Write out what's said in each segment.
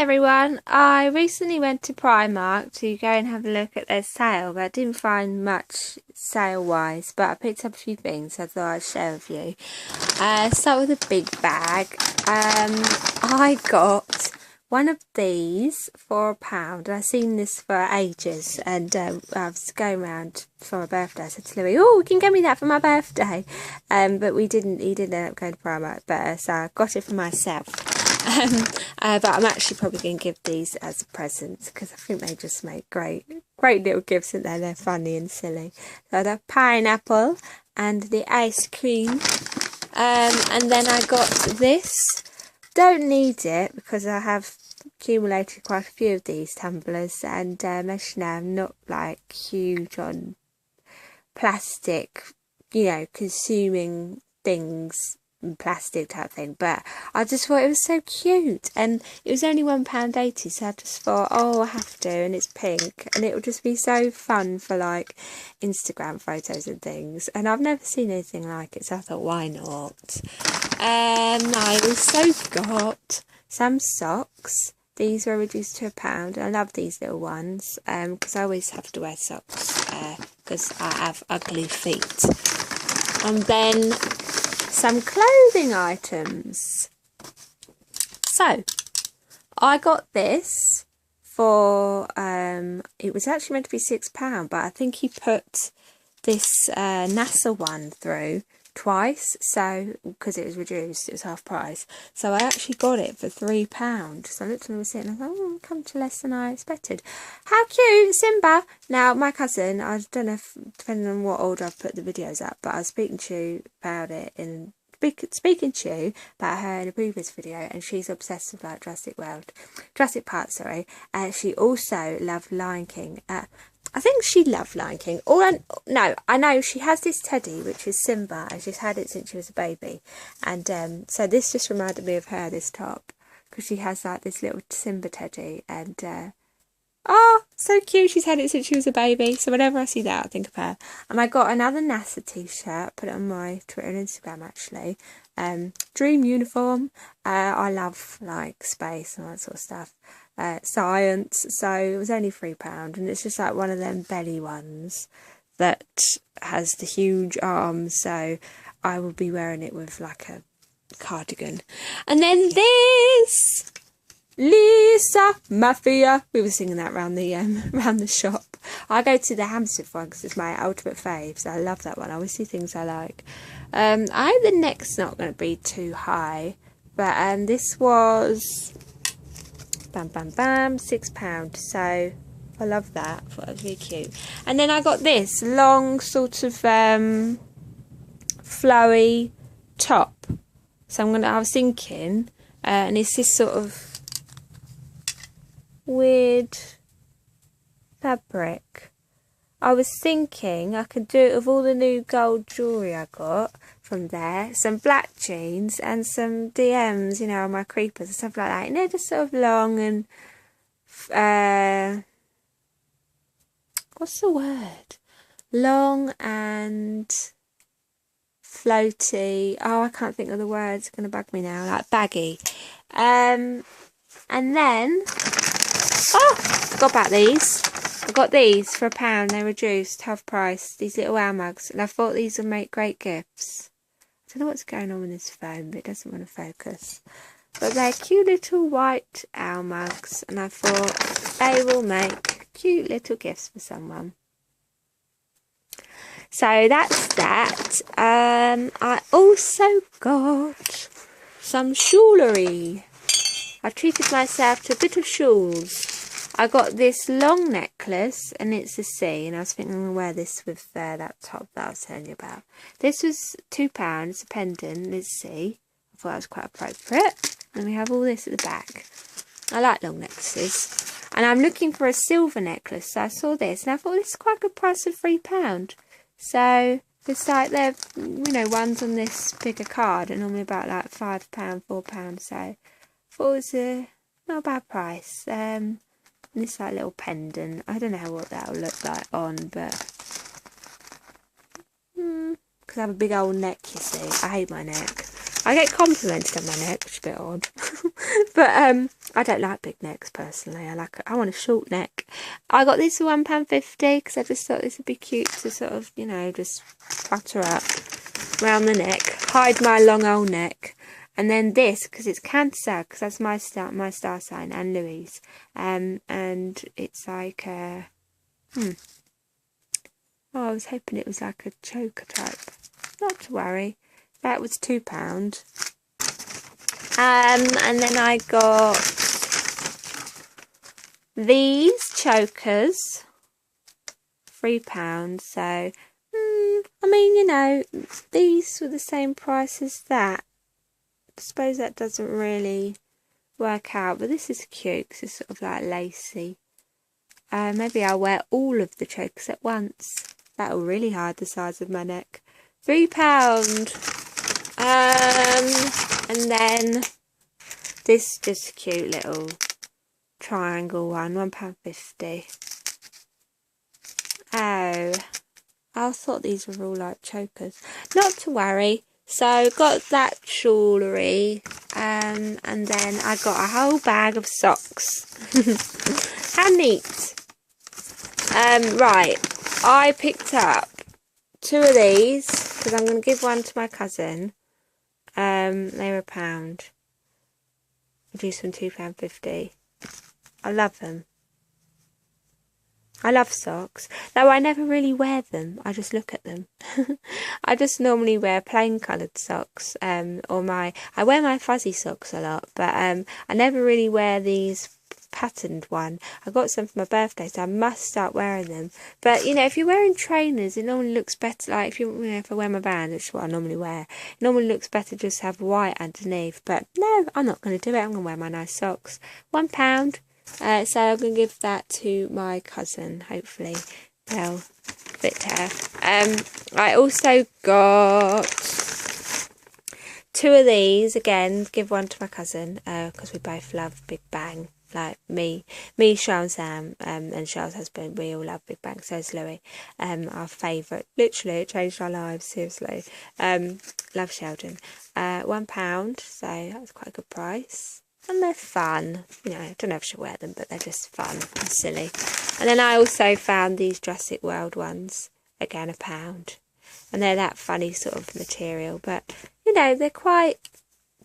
everyone, I recently went to Primark to go and have a look at their sale, but I didn't find much sale wise, but I picked up a few things so I thought I'd share with you. Start with a big bag. I got one of these for £1. I've seen this for ages, and I was going around for my birthday. I said to Louis, "Oh, you can get me that for my birthday," but he didn't end up going to Primark, but so I got it for myself. But I'm actually probably going to give these as a present because I think they just make great little gifts, and they're funny and silly. So the pineapple and the ice cream, and then I got this. Don't need it because I have accumulated quite a few of these tumblers, and as you know, I'm not like huge on plastic, consuming things, plastic type thing, but I just thought it was so cute, and it was only £1.80, so I just thought, oh, I have to, and it's pink, and it would just be so fun for like Instagram photos and things, and I've never seen anything like it, so I thought, why not? I also got some socks. These were reduced to £1. I love these little ones because I always have to wear socks because I have ugly feet. And then some clothing items. So I got this for it was actually meant to be £6, but I think he put this NASA one through twice, so because it was reduced, it was half price, so I actually got it for £3. So I looked at the receipt and I thought, oh, come to less than I expected. How cute, Simba! Now my cousin, I don't know if, depending on what order I've put the videos up, but I was speaking to you about it in about her in a previous video, and she's obsessed with like Jurassic Park, sorry. She also loved Lion King. I think she loved Lion King. I know she has this teddy, which is Simba, and she's had it since she was a baby. And so this just reminded me of her, this top, because she has like this little Simba teddy, and oh, so cute. She's had it since she was a baby. So whenever I see that, I think of her. And I got another NASA t-shirt. Put it on my Twitter and Instagram, actually. Dream uniform. I love like space and all that sort of stuff. Science. So it was only £3, and it's just like one of them belly ones that has the huge arms. So I will be wearing it with like a cardigan. And then this. Lisa Mafia. We were singing that around the shop. I go to the Hammersmith one because it's my ultimate fave, so I love that one. I always see things I like. I hope the neck's not going to be too high, but this was £6, so I love that. I thought it was really cute. And then I got this long sort of flowy top. So I was thinking, and it's this sort of weird fabric. I was thinking I could do it with all the new gold jewellery I got from there, some black jeans and some DMs, my creepers and stuff like that, just sort of long and what's the word, long and floaty. Oh, I can't think of the words, it's going to bug me now, like baggy. And then oh, forgot about these. I got these for £1. They reduced, half price. These little owl mugs, and I thought these would make great gifts. I don't know what's going on with this phone, but it doesn't want to focus. But they're cute little white owl mugs, and I thought they will make cute little gifts for someone. So that's that. I also got some jewellery. I treated myself to a bit of shawls. I got this long necklace, and it's a C, and I was thinking I'm going to wear this with that top that I was telling you about. This was £2, it's a pendant, it's C. I thought that was quite appropriate. And we have all this at the back. I like long necklaces. And I'm looking for a silver necklace, so I saw this, and I thought this is quite a good price of £3. So it's like they're, ones on this bigger card are normally about like £5, £4, so I thought it was not a bad price. This like little pendant. I don't know what that'll look like on, but because I have a big old neck, you see. I hate my neck. I get complimented on my neck, which is a bit odd. But I don't like big necks personally. I want a short neck. I got this for £1.50 because I just thought this would be cute to sort of, you know, just flutter up around the neck, hide my long old neck. And then this, because it's Cancer, because that's my star sign, and Louise. And it's like oh, I was hoping it was like a choker type. Not to worry. That was £2. And then I got these chokers, £3. So, I mean, you know, these were the same price as that. I suppose that doesn't really work out, but this is cute because it's sort of like lacy. Maybe I'll wear all of the chokers at once. That'll really hide the size of my neck. £3. And then this just cute little triangle one, £1.50. Oh, I thought these were all like chokers. Not to worry. So got that jewellery, and then I got a whole bag of socks. How neat. Right, I picked up 2 of these because I'm going to give one to my cousin. They were £1. Reduced from £2.50. I love them. I love socks, though I never really wear them. I just look at them. I just normally wear plain coloured socks, I wear my fuzzy socks a lot, but I never really wear these patterned one. I got some for my birthday, so I must start wearing them. But you know, if you're wearing trainers, it normally looks better. Like if I wear my band, which is what I normally wear, it normally looks better just to have white underneath. But no, I'm not going to do it. I'm going to wear my nice socks. £1. So I'm going to give that to my cousin. Hopefully they'll fit her. I also got 2 of these. Again, give one to my cousin because we both love Big Bang. Like me, Charles, Sam, and Charles' husband, we all love Big Bang. So is Louis. Our favourite. Literally, it changed our lives. Seriously. Love Sheldon. £1. So that's quite a good price. And they're fun. You know, I don't know if I should wear them, but they're just fun and silly. And then I also found these Jurassic World ones. Again, £1. And they're that funny sort of material. But, you know, they're quite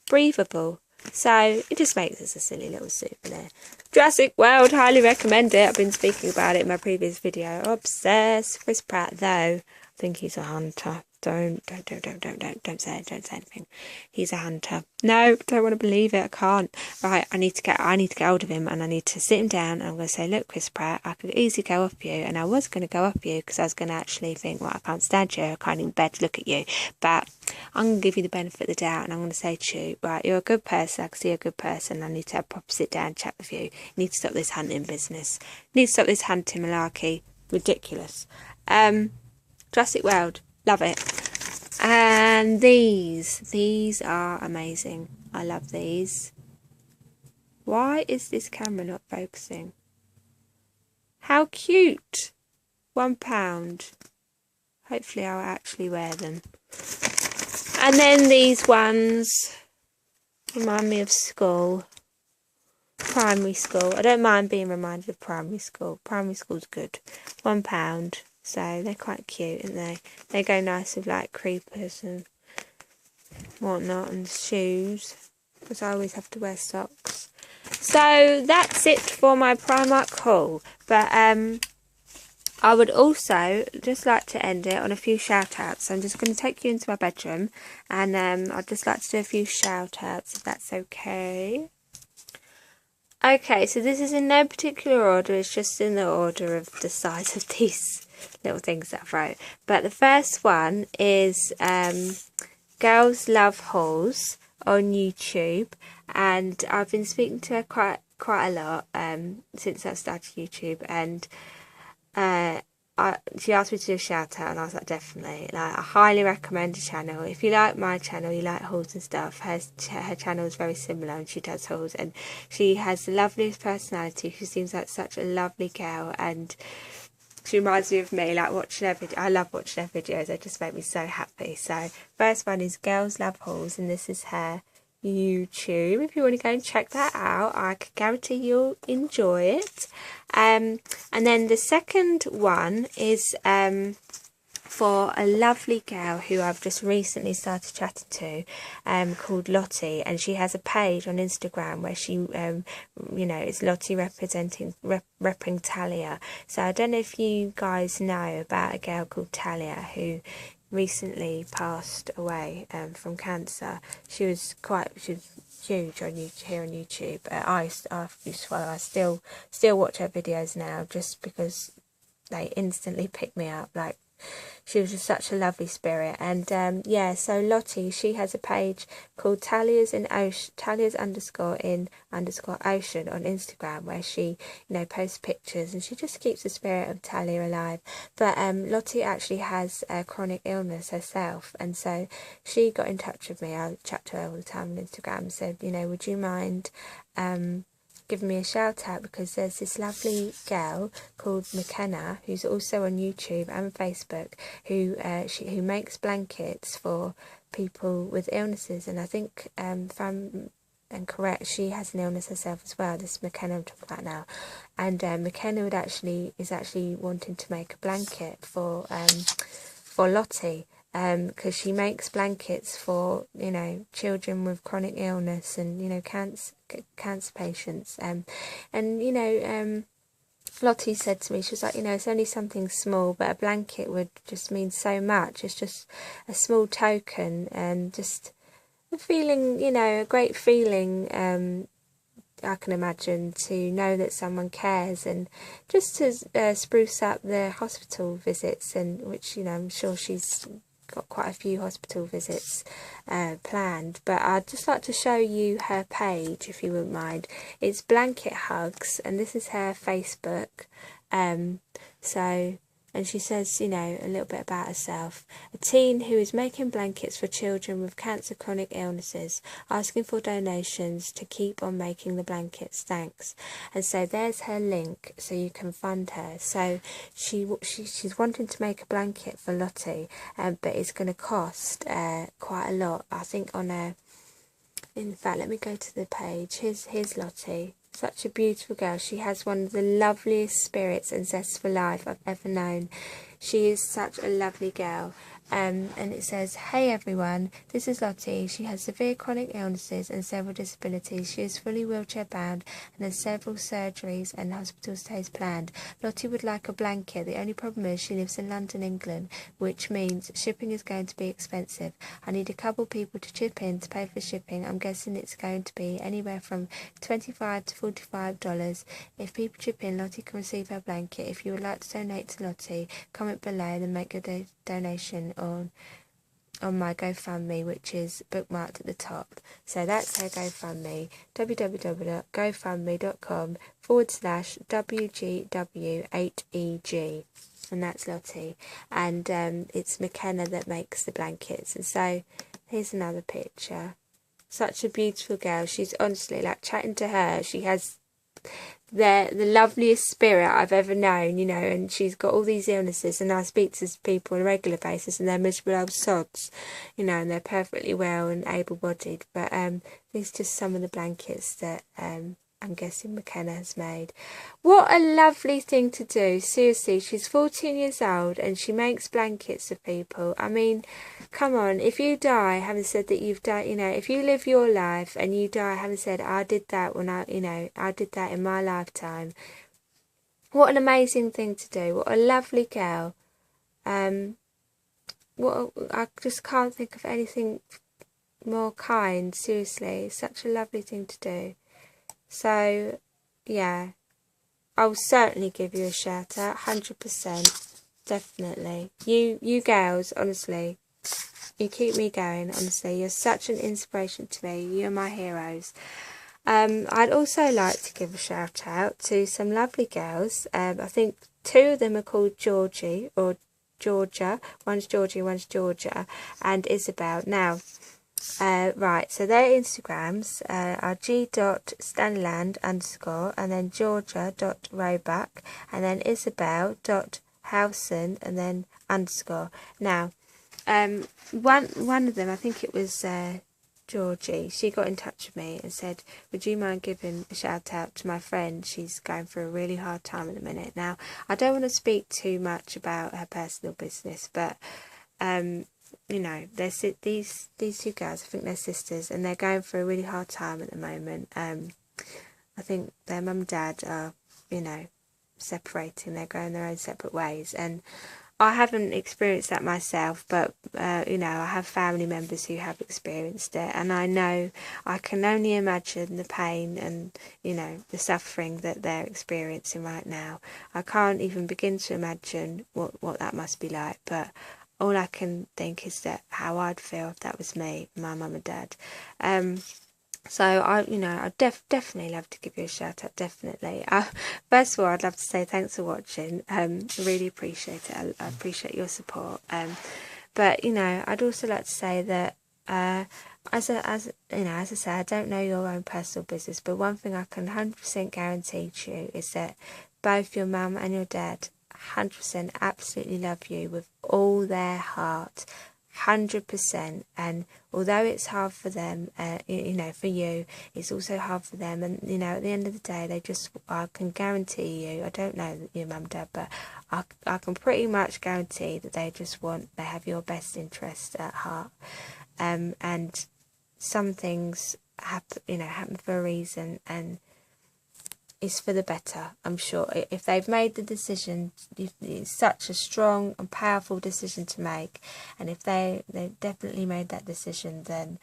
breathable. So it just makes us a silly little souvenir. Jurassic World, highly recommend it. I've been speaking about it in my previous video. Obsessed. Chris Pratt, though, I think he's a hunter. Don't say it. Don't say anything. He's a hunter. No, don't want to believe it. I can't. Right, I need to get hold of him, and I need to sit him down, and I'm going to say, look, Chris Pratt, I could easily go off you, and I was going to go off you because I was going to actually think, well, I can't stand you. I can't even bear to look at you. But I'm going to give you the benefit of the doubt, and I'm going to say to you, right, you're a good person. I can see you're a good person. I need to have a proper sit down chat with you. You need to stop this hunting business. You need to stop this hunting malarkey. Ridiculous. Jurassic World. Love it. And these are amazing. I love these. Why is this camera not focusing? How cute. £1. Hopefully I'll actually wear them. And then these ones remind me of school. Primary school. I don't mind being reminded of primary school. Primary school's good. £1. So they're quite cute, aren't they? They go nice with like creepers and whatnot, and shoes, because I always have to wear socks. So that's it for my Primark haul. But I would also just like to end it on a few shout outs. So I'm just going to take you into my bedroom, and I'd just like to do a few shout outs if that's okay. Okay, so this is in no particular order, it's just in the order of the size of these little things that I wrote. But the first one is GirlsLoveHauls on YouTube, and I've been speaking to her quite a lot since I started YouTube, and she asked me to do a shout out, and I was like, definitely. Like, I highly recommend the channel. If you like my channel, you like hauls and stuff, her channel is very similar, and she does hauls, and she has the loveliest personality. She seems like such a lovely girl, and she reminds me of me, like watching her video. I love watching her videos, they just make me so happy. So first one is GirlsLoveHauls, and this is her YouTube. If you want to go and check that out, I can guarantee you'll enjoy it. And then the second one is for a lovely girl who I've just recently started chatting to, called Lottie, and she has a page on Instagram where she, you know, it's Lottie repping Talia. So I don't know if you guys know about a girl called Talia who recently passed away from cancer. She was huge on YouTube, here on YouTube. I used to follow. I still watch her videos now just because they instantly pick me up. Like, she was just such a lovely spirit. And yeah, so Lottie, she has a page called Talia's _in_ocean on Instagram, where she, you know, posts pictures, and she just keeps the spirit of Talia alive. But Lottie actually has a chronic illness herself, and so she got in touch with me. I chat to her all the time on Instagram and said, you know, would you mind giving me a shout out, because there's this lovely girl called McKenna who's also on YouTube and Facebook who makes blankets for people with illnesses, and I think if I'm correct, she has an illness herself as well, this McKenna I'm talking about now. And McKenna is actually wanting to make a blanket for Lottie, because she makes blankets for, you know, children with chronic illness and, you know, cancer patients. And you know, Lottie said to me, she was like, you know, it's only something small, but a blanket would just mean so much. It's just a small token, and just a feeling, you know, a great feeling, I can imagine, to know that someone cares, and just to spruce up the hospital visits, and which, you know, I'm sure she's got quite a few hospital visits planned. But I'd just like to show you her page, if you wouldn't mind. It's Blanket Hugs, and this is her Facebook. And she says, you know, a little bit about herself. A teen who is making blankets for children with cancer, chronic illnesses, asking for donations to keep on making the blankets. Thanks. And so there's her link, so you can fund her. So she's wanting to make a blanket for Lottie, but it's going to cost quite a lot. I think in fact, let me go to the page. Here's Lottie. Such a beautiful girl. She has one of the loveliest spirits and zest for life I've ever known. She is such a lovely girl. And it says, hey everyone, this is Lottie. She has severe chronic illnesses and several disabilities. She is fully wheelchair bound and has several surgeries and hospital stays planned. Lottie would like a blanket. The only problem is she lives in London, England, which means shipping is going to be expensive. I need a couple people to chip in to pay for shipping. I'm guessing it's going to be anywhere from $25 to $45. If people chip in, Lottie can receive her blanket. If you would like to donate to Lottie, comment below and then make your donation on my GoFundMe, which is bookmarked at the top. So that's her GoFundMe, www.gofundme.com/WGW8EG, and that's Lottie. And it's McKenna that makes the blankets. And so here's another picture. Such a beautiful girl. She's honestly, like, chatting to her, she has the loveliest spirit I've ever known, you know, and she's got all these illnesses, and I speak to people on a regular basis, and they're miserable old sods, you know, and they're perfectly well and able-bodied. But these are just some of the blankets that I'm guessing McKenna has made. What a lovely thing to do. Seriously, she's 14 years old and she makes blankets for people. I mean, come on, if you die having said that you've done, you know, if you live your life and you die having said, I did that when I did that in my lifetime. What an amazing thing to do. What a lovely girl. I just can't think of anything more kind. Seriously, it's such a lovely thing to do. So, yeah, I'll certainly give you a shout out, 100%, definitely. You girls, honestly, you keep me going, honestly. You're such an inspiration to me. You're my heroes. I'd also like to give a shout out to some lovely girls. I think 2 of them are called Georgie, or Georgia. One's Georgie, one's Georgia, and Isabelle. Now, right, so their Instagrams are g.stanland_ and then georgia.roebuck and then isabelle.howson and then _. Now, one of them, I think it was Georgie, she got in touch with me and said, would you mind giving a shout out to my friend? She's going through a really hard time at the minute. Now, I don't want to speak too much about her personal business, but you know, these two girls, I think they're sisters, and they're going through a really hard time at the moment. I think their mum and dad are, you know, separating. They're going their own separate ways, and I haven't experienced that myself, but you know, I have family members who have experienced it, and I can only imagine the pain and, you know, the suffering that they're experiencing right now. I can't even begin to imagine what that must be like, but all I can think is that how I'd feel if that was me, my mum and dad. So I'd definitely love to give you a shout out, definitely. First of all, I'd love to say thanks for watching. Really appreciate it. I appreciate your support. But you know, I'd also like to say that as I say, I don't know your own personal business, but one thing I can 100% guarantee to you is that both your mum and your dad 100% absolutely love you with all their heart. 100%, and although it's hard for them, you know, for you, it's also hard for them, and you know, at the end of the day, I can guarantee you, I don't know your mum and dad, but I can pretty much guarantee that they have your best interest at heart, and some things happen for a reason, and it's for the better, I'm sure. If they've made the decision, it's such a strong and powerful decision to make, and if they've definitely made that decision, then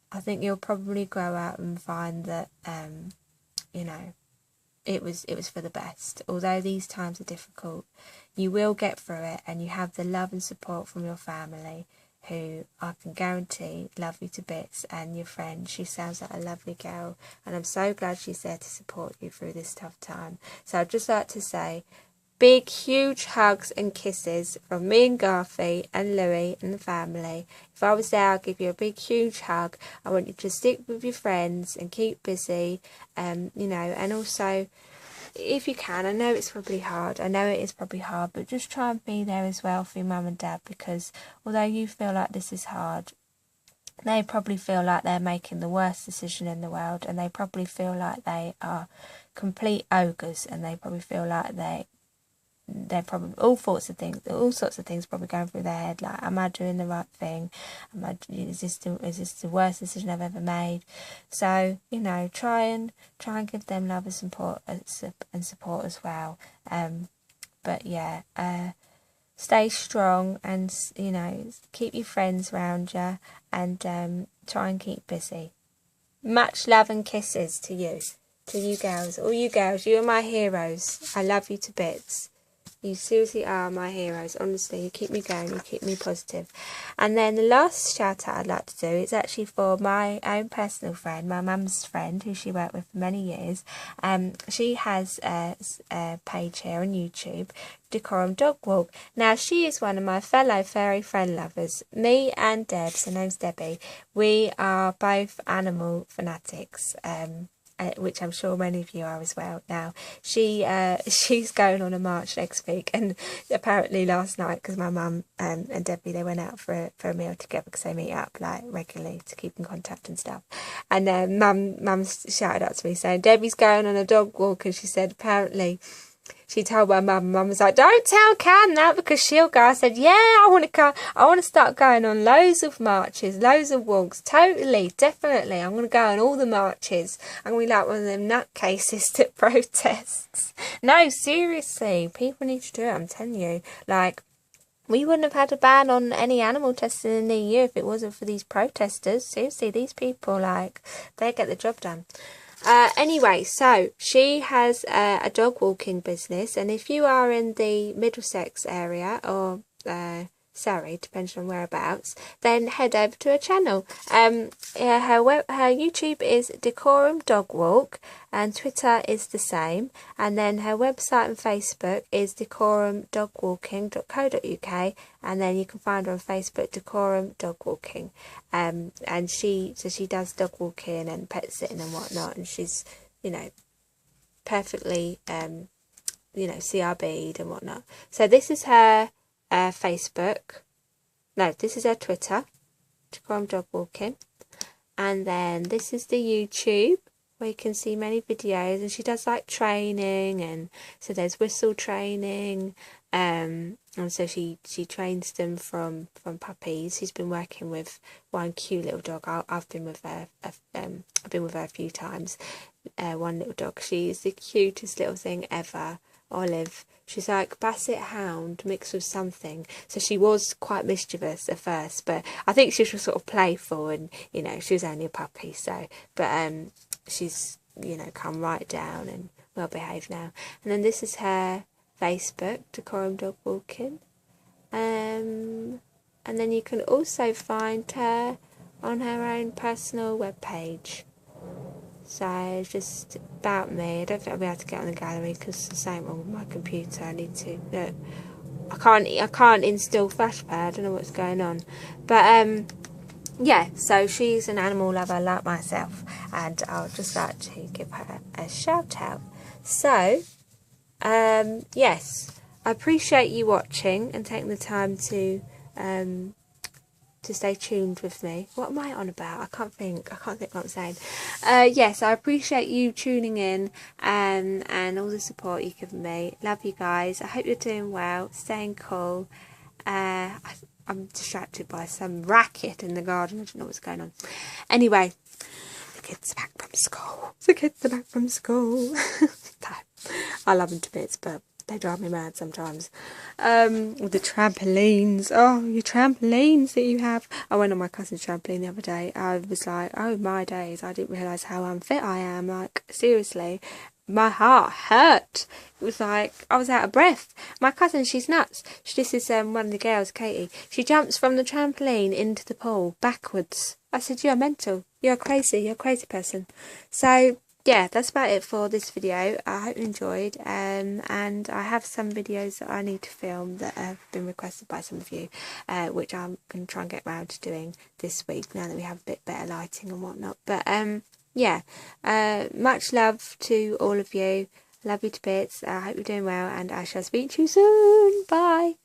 I think you'll probably grow out and find that you know, it was for the best. Although these times are difficult, you will get through it, and you have the love and support from your family, who I can guarantee love you to bits, and your friend, she sounds like a lovely girl, and I'm so glad she's there to support you through this tough time. So I'd just like to say big huge hugs and kisses from me and Garthy and Louie and the family. If I was there, I'd give you a big huge hug. I want you to stick with your friends and keep busy, you know, and also, if you can, I know it's probably hard, but just try and be there as well for your mum and dad, because although you feel like this is hard, they probably feel like they're making the worst decision in the world, and they probably feel like they are complete ogres, and they probably feel like they're probably all sorts of things probably going through their head, like, am I doing the right thing? Is this the worst decision I've ever made? So, you know, try and give them love and support as well. But yeah, stay strong, and you know, keep your friends around you, and try and keep busy. Much love and kisses to you girls, all you girls. You are my heroes. I love you to bits. You seriously are my heroes. Honestly, you keep me going, you keep me positive. And then the last shout out I'd like to do is actually for my own personal friend, my mum's friend, who she worked with for many years. She has a page here on YouTube, DecorumDogWalk. Now, she is one of my fellow furry friend lovers. Me and Deb, her name's Debbie, we are both animal fanatics. Which I'm sure many of you are as well. Now, she's going on a march next week, and apparently last night, because my mum and Debbie, they went out for a meal together, because they meet up like regularly to keep in contact and stuff. And mum shouted out to me saying, Debbie's going on a dog walk, and she said apparently she told my mum. Mum was like, don't tell Cam that, because she'll go. I said, yeah, I want to start going on loads of marches, loads of walks. Totally, definitely. I'm going to go on all the marches. I'm going to be like one of them nutcases that protests. No, seriously, people need to do it, I'm telling you. Like, we wouldn't have had a ban on any animal testing in the EU if it wasn't for these protesters. Seriously, these people, like, they get the job done. Anyway, so she has a dog walking business, and if you are in the Middlesex area or Surrey, depending on whereabouts, then head over to her channel. Her YouTube is DecorumDogWalk, and Twitter is the same, and then her website and Facebook is DecorumDogWalking.co.uk, and then you can find her on Facebook, DecorumDogWalking. And she does dog walking and pet sitting and whatnot, and she's, you know, perfectly CRB'd and whatnot. So this is her Facebook. No, this is her Twitter, DecorumDogWalking. And then this is the YouTube, where you can see many videos, and she does like training, and so there's whistle training, and so she trains them from puppies. She's been working with one cute little dog. I've been with her. I've been with her a few times. One little dog. She is the cutest little thing ever. Olive. She's like Basset Hound mixed with something. So she was quite mischievous at first, but I think she was sort of playful, and you know, she was only a puppy. So, but she's, you know, come right down and well behaved now. And then this is her Facebook, DecorumDogWalking. And then you can also find her on her own personal webpage. So just about me. I don't think I'll be able to get on the gallery because there's something wrong with my computer. I need to. Look, I can't install Flashpad. I don't know what's going on. But yeah. So she's an animal lover like myself, and I'll just like to give her a shout out. So yes, I appreciate you watching and taking the time to stay tuned with me. What am I on about? I can't think what I'm saying. Yes, I appreciate you tuning in and all the support you've given me. Love you guys. I hope you're doing well, staying cool. I'm distracted by some racket in the garden. I don't know what's going on. Anyway, the kids are back from school. I love them to bits, but they drive me mad sometimes. With the trampolines. Oh, your trampolines that you have. I went on my cousin's trampoline the other day. I was like, oh my days, I didn't realise how unfit I am. Like, seriously, my heart hurt. It was like, I was out of breath. My cousin, she's nuts. This is one of the girls, Katie. She jumps from the trampoline into the pool backwards. I said, you're mental. You're a crazy person. So, yeah, that's about it for this video. I hope you enjoyed, and I have some videos that I need to film that have been requested by some of you, which I'm going to try and get around to doing this week now that we have a bit better lighting and whatnot. But yeah, much love to all of you. Love you to bits. I hope you're doing well, and I shall speak to you soon. Bye.